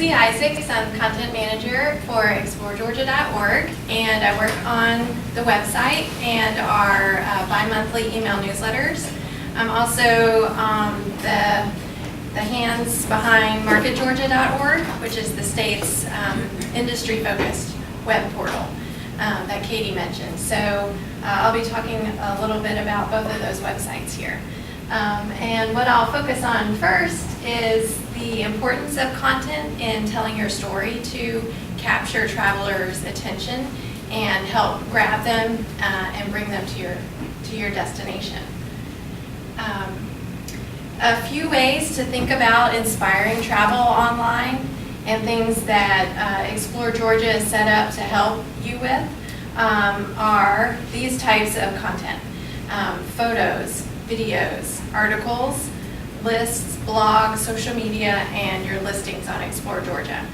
Lindsay Isaacs. I'm content manager for ExploreGeorgia.org, and I work on the website and our bi-monthly email newsletters. I'm also the hands behind MarketGeorgia.org, which is the state's industry-focused web portal that Katie mentioned. So I'll be talking a little bit about both of those websites here. And what I'll focus on first is the importance of content in telling your story to capture travelers' attention and help grab them and bring them to your destination. A few ways to think about inspiring travel online and things that Explore Georgia is set up to help you with are these types of content: photos, videos, articles, lists, blogs, social media, and your listings on Explore Georgia.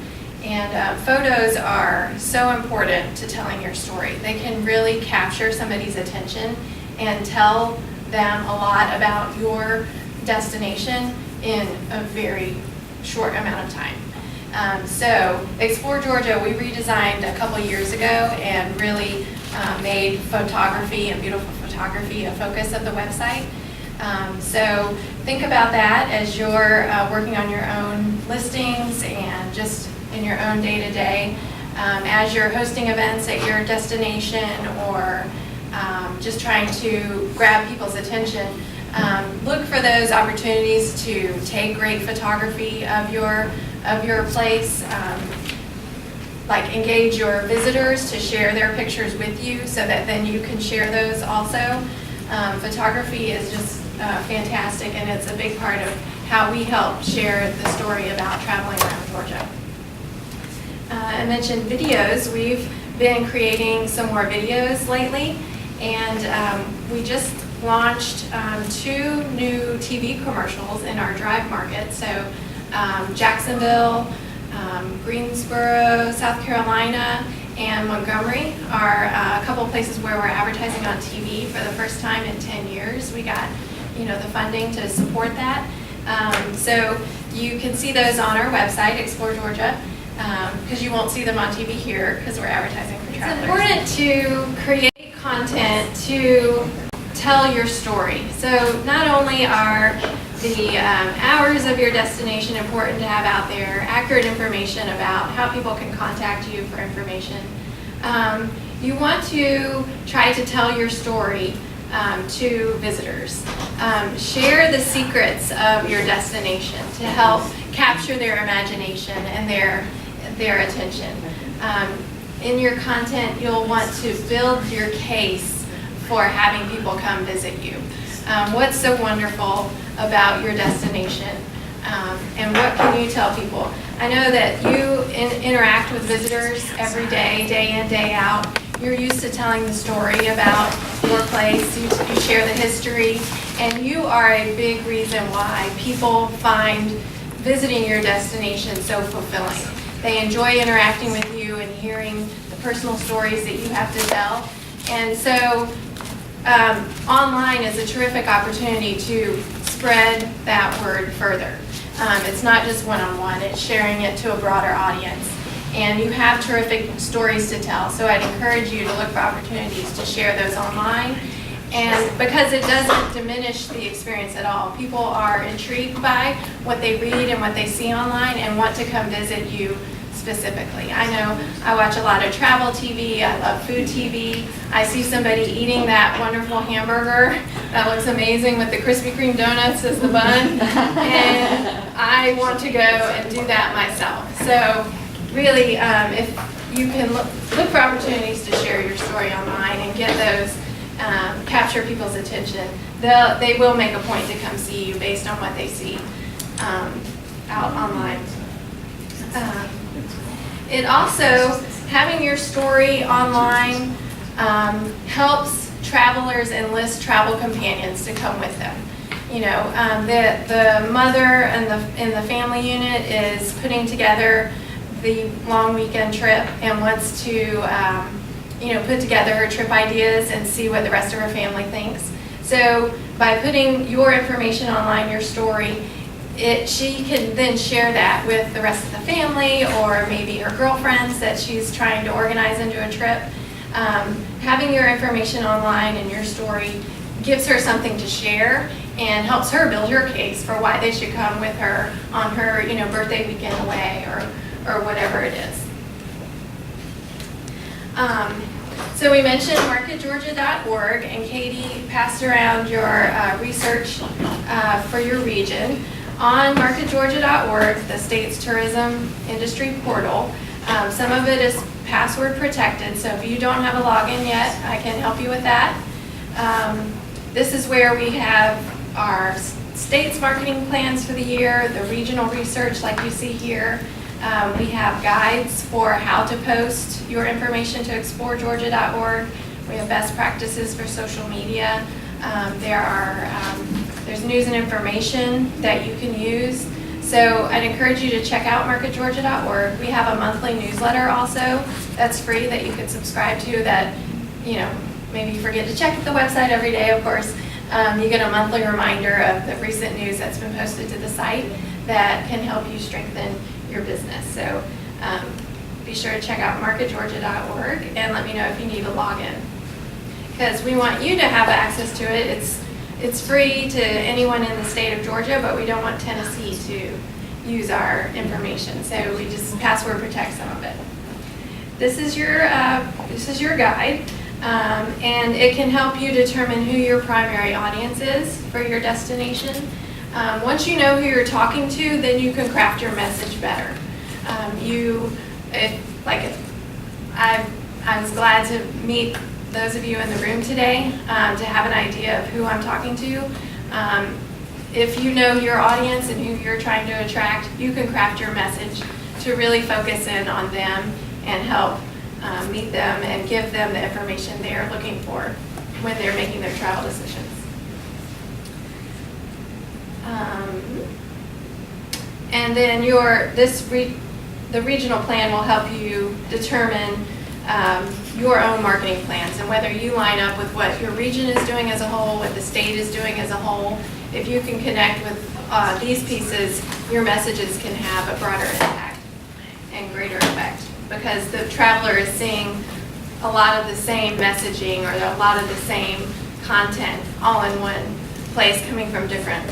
And photos are so important to telling your story. They can really capture somebody's attention and tell them a lot about your destination in a very short amount of time. So Explore Georgia, we redesigned a couple years ago and really made photography and beautiful photography a focus of the website. So think about that as you're working on your own listings and just in your own day-to-day. As you're hosting events at your destination or just trying to grab people's attention, look for those opportunities to take great photography of your place. Like engage your visitors to share their pictures with you so that then you can share those also. Photography is just fantastic, and it's a big part of how we help share the story about traveling around Georgia. I mentioned videos. We've been creating some more videos lately, and we just launched 2 new TV commercials in our drive market. So Jacksonville, Greensboro, South Carolina, and Montgomery are a couple of places where we're advertising on TV for the first time in 10 years. We got the funding to support that. So you can see those on our website, Explore Georgia, because you won't see them on TV here because we're advertising for travelers. It's important to create content to tell your story. So not only are the hours of your destination important to have out there, accurate information about how people can contact you for information. You want to try to tell your story to visitors. Share the secrets of your destination to help capture their imagination and their attention. In your content, you'll want to build your case for having people come visit you. What's so wonderful about your destination, and what can you tell people? I know that you interact with visitors every day, day in, day out. You're used to telling the story about your place. You share the history, and you are a big reason why people find visiting your destination so fulfilling. They enjoy interacting with you and hearing the personal stories that you have to tell. And so online is a terrific opportunity to spread that word further. It's not just one-on-one, it's sharing it to a broader audience. And you have terrific stories to tell, so I'd encourage you to look for opportunities to share those online. And because it doesn't diminish the experience at all. People are intrigued by what they read and what they see online and want to come visit you specifically. I know I watch a lot of travel TV, I love food TV. I see somebody eating that wonderful hamburger that looks amazing with the Krispy Kreme donuts as the bun, and I want to go and do that myself. So really, if you can look for opportunities to share your story online and get those, capture people's attention, they will make a point to come see you based on what they see out online. It also, having your story online helps travelers enlist travel companions to come with them. The mother in the family unit is putting together the long weekend trip and wants to put together her trip ideas and see what the rest of her family thinks. So by putting your information online, your story, she can then share that with the rest of the family or maybe her girlfriends that she's trying to organize into a trip. Having your information online and your story gives her something to share and helps her build her case for why they should come with her on her, birthday weekend away or whatever it is. So we mentioned marketgeorgia.org, and Katie passed around your research for your region. On marketgeorgia.org, the state's tourism industry portal, some of it is password protected, so if you don't have a login yet, I can help you with that. This is where we have our state's marketing plans for the year, the regional research like you see here. We have guides for how to post your information to exploregeorgia.org. We have best practices for social media. There's news and information that you can use. So I'd encourage you to check out marketgeorgia.org. We have a monthly newsletter also that's free that you can subscribe to that, maybe you forget to check the website every day, of course. You get a monthly reminder of the recent news that's been posted to the site that can help you strengthen your business. So be sure to check out marketgeorgia.org and let me know if you need a login, because we want you to have access to it. It's free to anyone in the state of Georgia, but we don't want Tennessee to use our information, so we just password protect some of it. This is your guide, and it can help you determine who your primary audience is for your destination. Once you know who you're talking to, then you can craft your message better. I was glad to meet those of you in the room today to have an idea of who I'm talking to. If you know your audience and who you're trying to attract, you can craft your message to really focus in on them and help meet them and give them the information they're looking for when they're making their travel decisions. And then the regional plan will help you determine your own marketing plans and whether you line up with what your region is doing as a whole, what the state is doing as a whole. If you can connect with these pieces, your messages can have a broader impact and greater effect, because the traveler is seeing a lot of the same messaging or a lot of the same content all in one place coming from different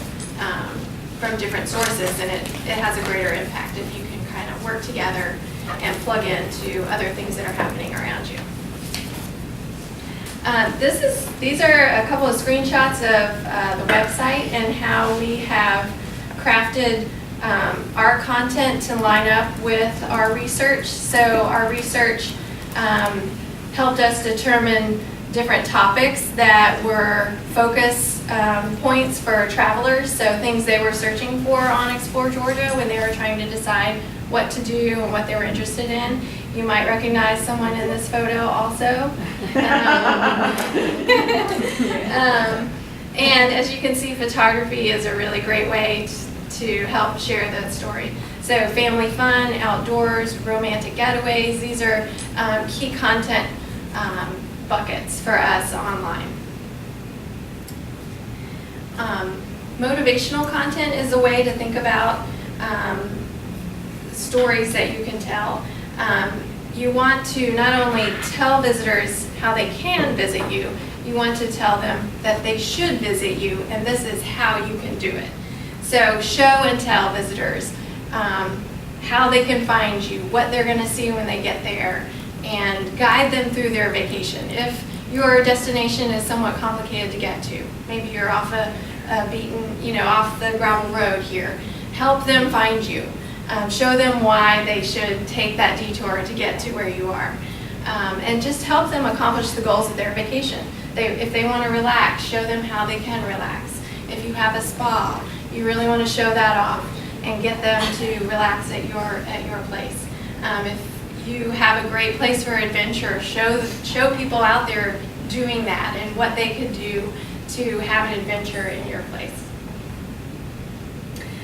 sources, and it has a greater impact if you can kind of work together and plug into other things that are happening around you. These are a couple of screenshots of the website and how we have crafted our content to line up with our research. So our research helped us determine different topics that were focus points for travelers, so things they were searching for on Explore Georgia when they were trying to decide what to do and what they were interested in. You might recognize someone in this photo also. And as you can see, photography is a really great way to help share that story. So family fun, outdoors, romantic getaways, these are key content buckets for us online. Motivational content is a way to think about stories that you can tell. You want to not only tell visitors how they can visit you, you want to tell them that they should visit you, and this is how you can do it. So show and tell visitors how they can find you, what they're going to see when they get there, and guide them through their vacation. If your destination is somewhat complicated to get to, maybe you're off a beaten, off the gravel road here, help them find you. Show them why they should take that detour to get to where you are. And just help them accomplish the goals of their vacation. If they want to relax, show them how they can relax. If you have a spa, you really want to show that off and get them to relax at your place. If you have a great place for adventure, show people out there doing that and what they could do to have an adventure in your place.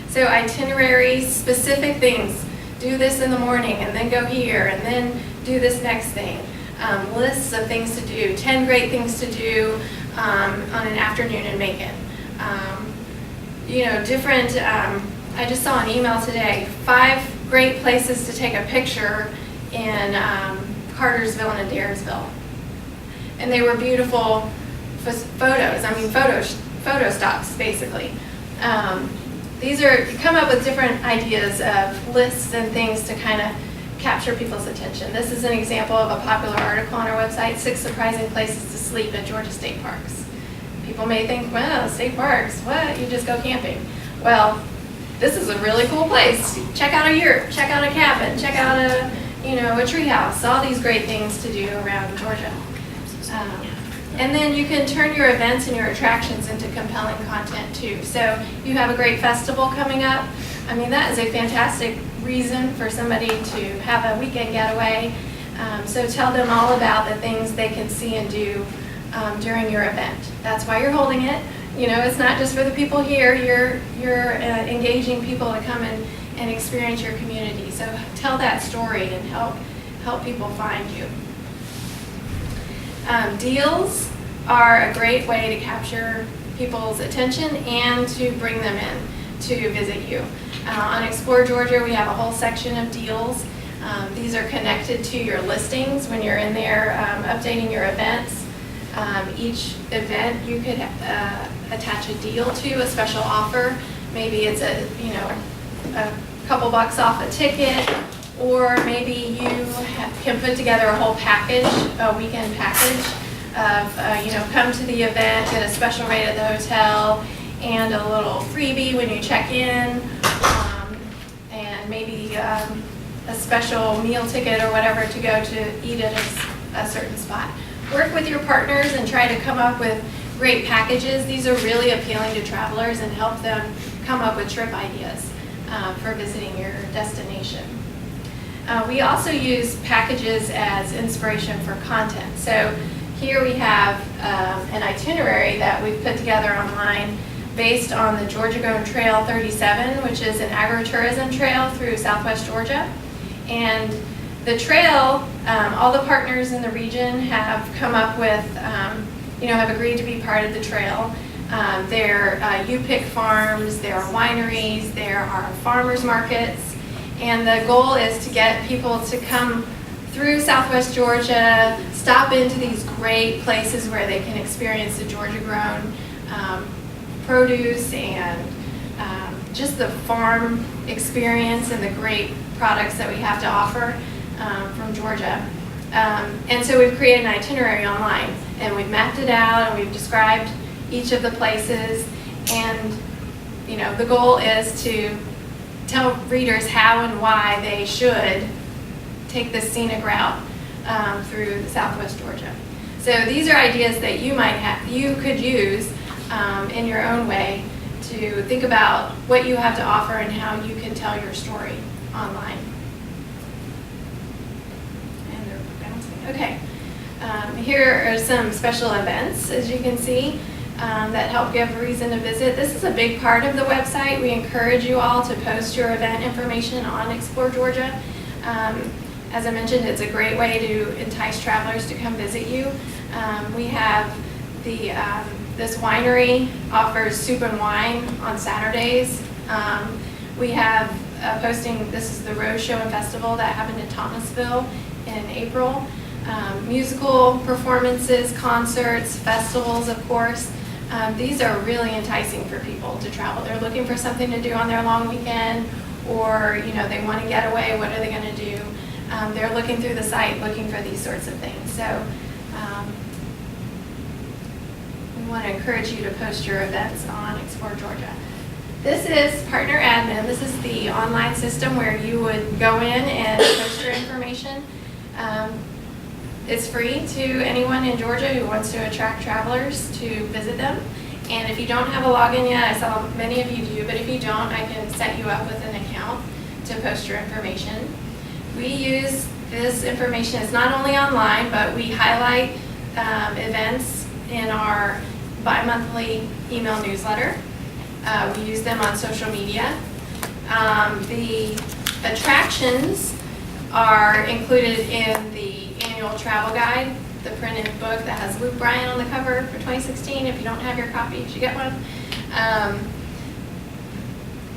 So itineraries, specific things. Do this in the morning and then go here and then do this next thing. Lists of things to do, 10 great things to do on an afternoon in Macon. Different I just saw an email today, 5 great places to take a picture in Cartersville and Daresville. And they were beautiful photos, photo stops basically. These are, you come up with different ideas of lists and things to kind of capture people's attention. This is an example of a popular article on our website, 6 surprising places to sleep at Georgia state parks. People may think, well, state parks, what? You just go camping. Well, this is a really cool place. Check out a yurt, check out a cabin, check out a tree house, all these great things to do around Georgia. And then you can turn your events and your attractions into compelling content too. So you have a great festival coming up. I mean, that is a fantastic reason for somebody to have a weekend getaway. So tell them all about the things they can see and do during your event. That's why you're holding it. It's not just for the people here. You're engaging people to come and experience your community. So tell that story and help people find you. Deals are a great way to capture people's attention and to bring them in to visit you. On Explore Georgia, we have a whole section of deals. These are connected to your listings when you're in there updating your events. Each event you could attach a deal to, a special offer. Maybe it's a couple bucks off a ticket, or maybe you can put together a whole package, a weekend package of, come to the event, get a special rate at the hotel, and a little freebie when you check in, and maybe a special meal ticket or whatever to go to eat at a certain spot. Work with your partners and try to come up with great packages. These are really appealing to travelers and help them come up with trip ideas for visiting your destination. We also use packages as inspiration for content. So here we have an itinerary that we've put together online based on the Georgia Gone Trail 37, which is an agritourism trail through southwest Georgia. And the trail, all the partners in the region have come up with, have agreed to be part of the trail. There are U-Pick farms, there are wineries, there are farmers markets, and the goal is to get people to come through southwest Georgia, stop into these great places where they can experience the Georgia-grown produce and just the farm experience and the great products that we have to offer from Georgia. And so we've created an itinerary online, and we've mapped it out, and we've described each of the places, and the goal is to tell readers how and why they should take this scenic route through southwest Georgia. So these are ideas that you could use in your own way to think about what you have to offer and how you can tell your story online. And they're bouncing. Okay. Here are some special events, as you can see, that help give a reason to visit. This is a big part of the website. We encourage you all to post your event information on Explore Georgia. As I mentioned, it's a great way to entice travelers to come visit you. We have this winery offers soup and wine on Saturdays. We have posting, this is the Rose Show and Festival that happened in Thomasville in April. Musical performances, concerts, festivals, of course. These are really enticing for people to travel. They're looking for something to do on their long weekend, or they want to get away. What are they going to do? They're looking through the site, looking for these sorts of things. So we want to encourage you to post your events on Explore Georgia. This is Partner Admin. This is the online system where you would go in and post your information. It's free to anyone in Georgia who wants to attract travelers to visit them. And if you don't have a login yet, I saw many of you do, but if you don't, I can set you up with an account to post your information. We use this information, it's not only online, but we highlight events in our bi-monthly email newsletter. We use them on social media. The attractions are included in the annual travel guide, the printed book that has Luke Bryan on the cover for 2016. If you don't have your copy, you should get one.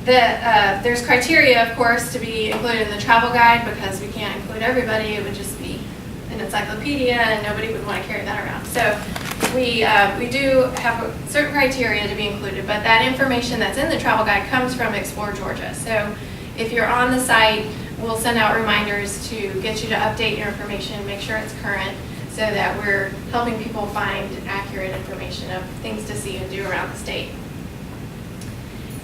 There's criteria, of course, to be included in the travel guide because we can't include everybody. It would just be an encyclopedia and nobody would want to carry that around. So we do have certain criteria to be included, but that information that's in the travel guide comes from Explore Georgia. So if you're on the site, we'll send out reminders to get you to update your information, make sure it's current, so that we're helping people find accurate information of things to see and do around the state.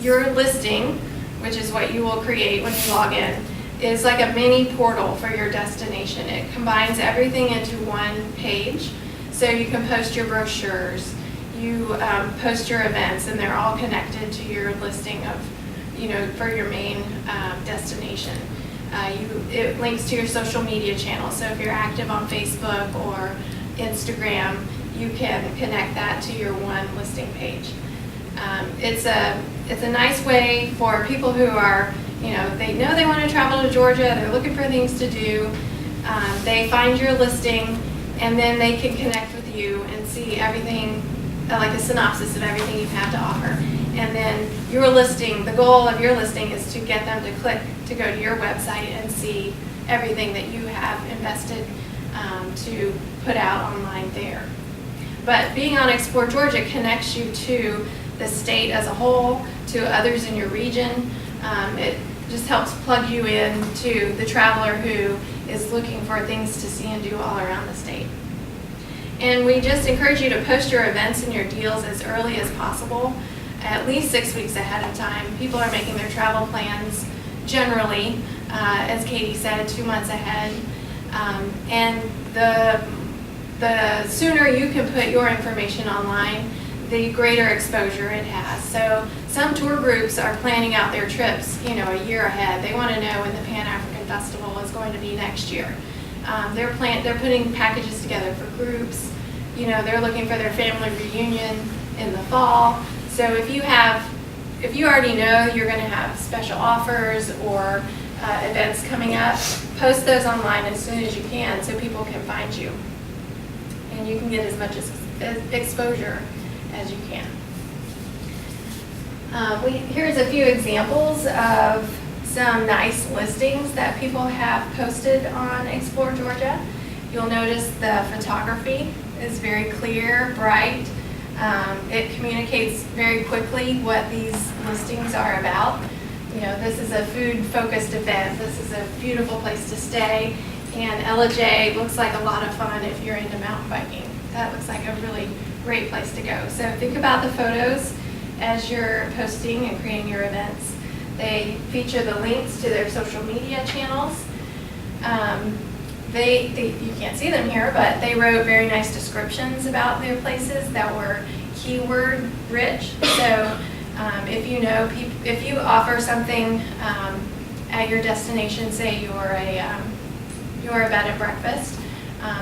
Your listing, which is what you will create when you log in, is like a mini portal for your destination. It combines everything into one page, so you can post your brochures, you post your events, and they're all connected to your listing of, for your main destination. It links to your social media channels, so if you're active on Facebook or Instagram, you can connect that to your one listing page. It's a nice way for people who are, they know they want to travel to Georgia, they're looking for things to do, they find your listing, and then they can connect with you and see everything, like a synopsis of everything you have to offer. And then your listing, the goal of your listing is to get them to click to go to your website and see everything that you have invested to put out online there. But being on Explore Georgia connects you to the state as a whole, to others in your region. It just helps plug you in to the traveler who is looking for things to see and do all around the state. And we just encourage you to post your events and your deals as early as possible, at least 6 weeks ahead of time. People are making their travel plans generally, as Katie said, 2 months ahead. And the sooner you can put your information online, the greater exposure it has. So some tour groups are planning out their trips, a year ahead. They want to know when the Pan-African Festival is going to be next year. They're putting packages together for groups. They're looking for their family reunion in the fall. So if you already know you're going to have special offers or events coming up, post those online as soon as you can so people can find you. And you can get as much exposure as you can. Here's a few examples of some nice listings that people have posted on Explore Georgia. You'll notice the photography is very clear, bright. It communicates very quickly what these listings are about. This is a food-focused event. This is a beautiful place to stay. And Ella J looks like a lot of fun if you're into mountain biking. That looks like a really great place to go. So think about the photos as you're posting and creating your events. They feature the links to their social media channels. You can't see them here, but they wrote very nice descriptions about their places that were keyword rich. So if you offer something at your destination, say you're a bed and breakfast,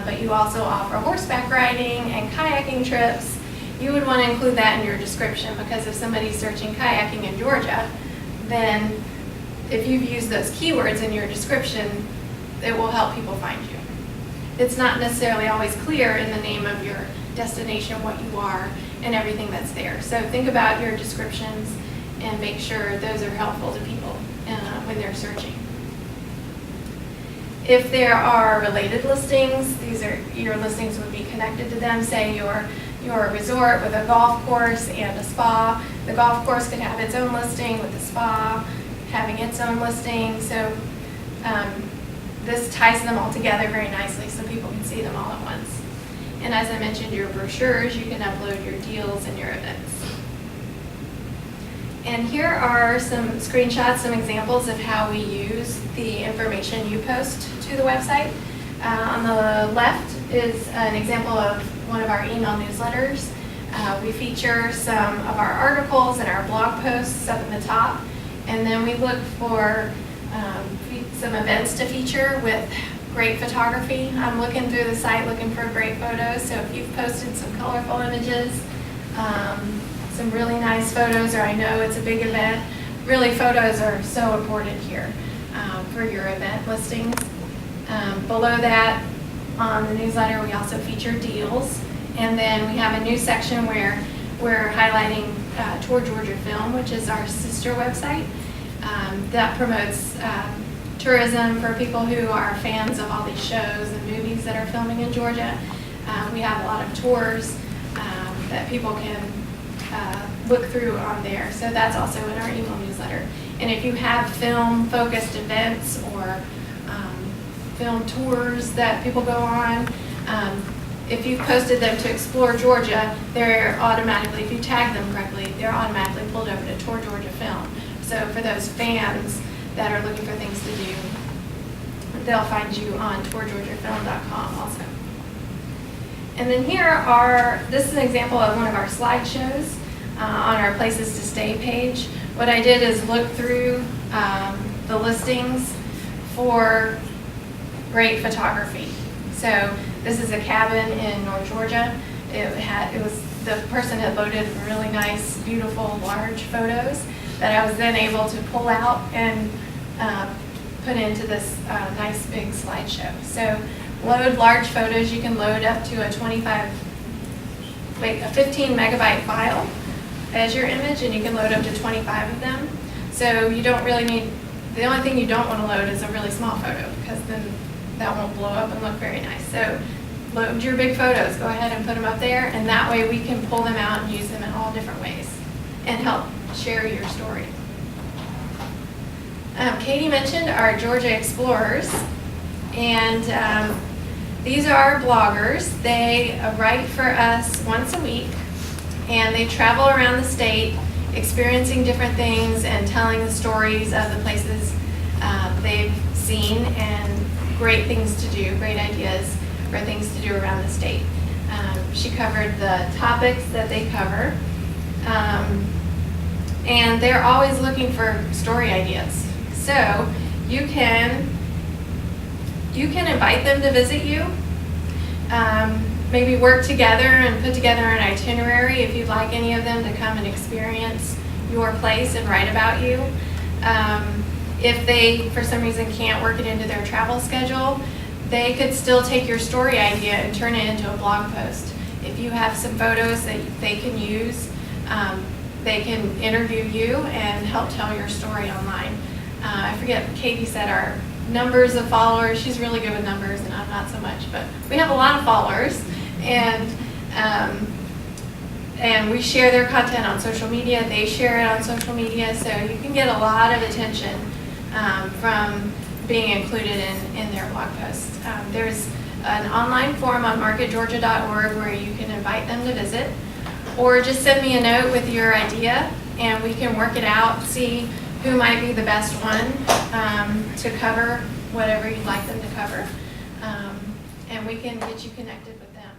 but you also offer horseback riding and kayaking trips, you would want to include that in your description, because if somebody's searching kayaking in Georgia, then if you've used those keywords in your description, it will help people find you. It's not necessarily always clear in the name of your destination what you are and everything that's there. So think about your descriptions and make sure those are helpful to people when they're searching. If there are related listings, your listings would be connected to them. Say you're a resort with a golf course and a spa. The golf course could have its own listing with the spa having its own listing. So this ties them all together very nicely so people can see them all at once. And as I mentioned, your brochures, you can upload your deals and your events. And here are some screenshots, some examples of how we use the information you post to the website. On the left is an example of one of our email newsletters. We feature some of our articles and our blog posts up in the top. And then we look for some events to feature with great photography. I'm looking through the site looking for great photos. So if you've posted some colorful images, some really nice photos, or I know it's a big event, really photos are so important here for your event listings. Below that, on the newsletter, we also feature deals. And then we have a new section where we're highlighting Tour Georgia Film, which is our sister website that promotes tourism for people who are fans of all these shows and movies that are filming in Georgia. We have a lot of tours that people can look through on there. So that's also in our email newsletter. And if you have film-focused events or film tours that people go on, if you've posted them to Explore Georgia, they're automatically, if you tag them correctly, they're automatically pulled over to Tour Georgia Film. So for those fans that are looking for things to do, they'll find you on tourgeorgiafilm.com also. And then this is an example of one of our slideshows on our Places to Stay page. What I did is look through the listings for great photography. So this is a cabin in North Georgia. The person had loaded really nice, beautiful, large photos that I was then able to pull out and put into this nice big slideshow. So load large photos. You can load up to a 15 megabyte file as your image, and you can load up to 25 of them. So you don't really need, the only thing you don't want to load is a really small photo, because then that won't blow up and look very nice. So load your big photos, go ahead and put them up there, and that way we can pull them out and use them in all different ways and help share your story. Katie mentioned our Georgia Explorers, and these are bloggers. They write for us once a week, and they travel around the state experiencing different things and telling the stories of the places they've seen and great things to do, great ideas for things to do around the state. She covered the topics that they cover, and they're always looking for story ideas. So you can invite them to visit you, maybe work together and put together an itinerary if you'd like any of them to come and experience your place and write about you. If they, for some reason, can't work it into their travel schedule, they could still take your story idea and turn it into a blog post. If you have some photos that they can use, they can interview you and help tell your story online. I forget, Katie said our numbers of followers. She's really good with numbers, and I'm not so much, but we have a lot of followers, and we share their content on social media. They share it on social media, so you can get a lot of attention from being included in their blog posts. There's an online form on marketgeorgia.org where you can invite them to visit, or just send me a note with your idea, and we can work it out, see who might be the best one to cover whatever you'd like them to cover, and we can get you connected with them.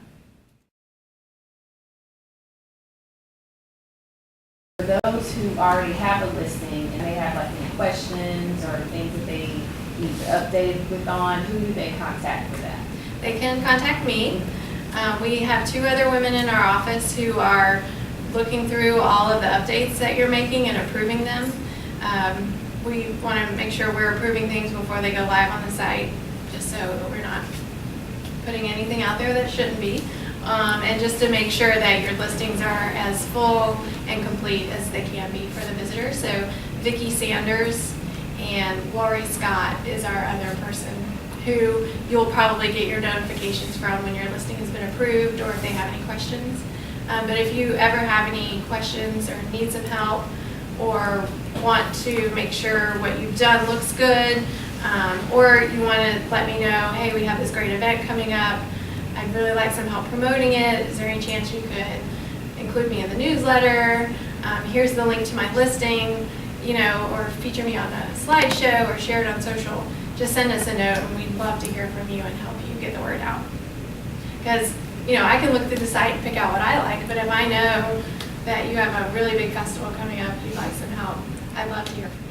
For those who already have a listing and they have like any questions or things that they need to update with on, who do they contact for that? They can contact me. We have 2 other women in our office who are looking through all of the updates that you're making and approving them. We want to make sure we're approving things before they go live on the site, just so that we're not putting anything out there that shouldn't be, and just to make sure that your listings are as full and complete as they can be for the visitors. So Vicki Sanders and Lori Scott is our other person who you'll probably get your notifications from when your listing has been approved, or if they have any questions. But if you ever have any questions or need some help, or want to make sure what you've done looks good, or you want to let me know, hey, we have this great event coming up, I'd really like some help promoting it, is there any chance you could include me in the newsletter, here's the link to my listing, or feature me on a slideshow or share it on social, just send us a note, and we'd love to hear from you and help you get the word out. Because I can look through the site and pick out what I like, but if I know that you have a really big festival coming up, you'd like some help, I'd love to hear from you.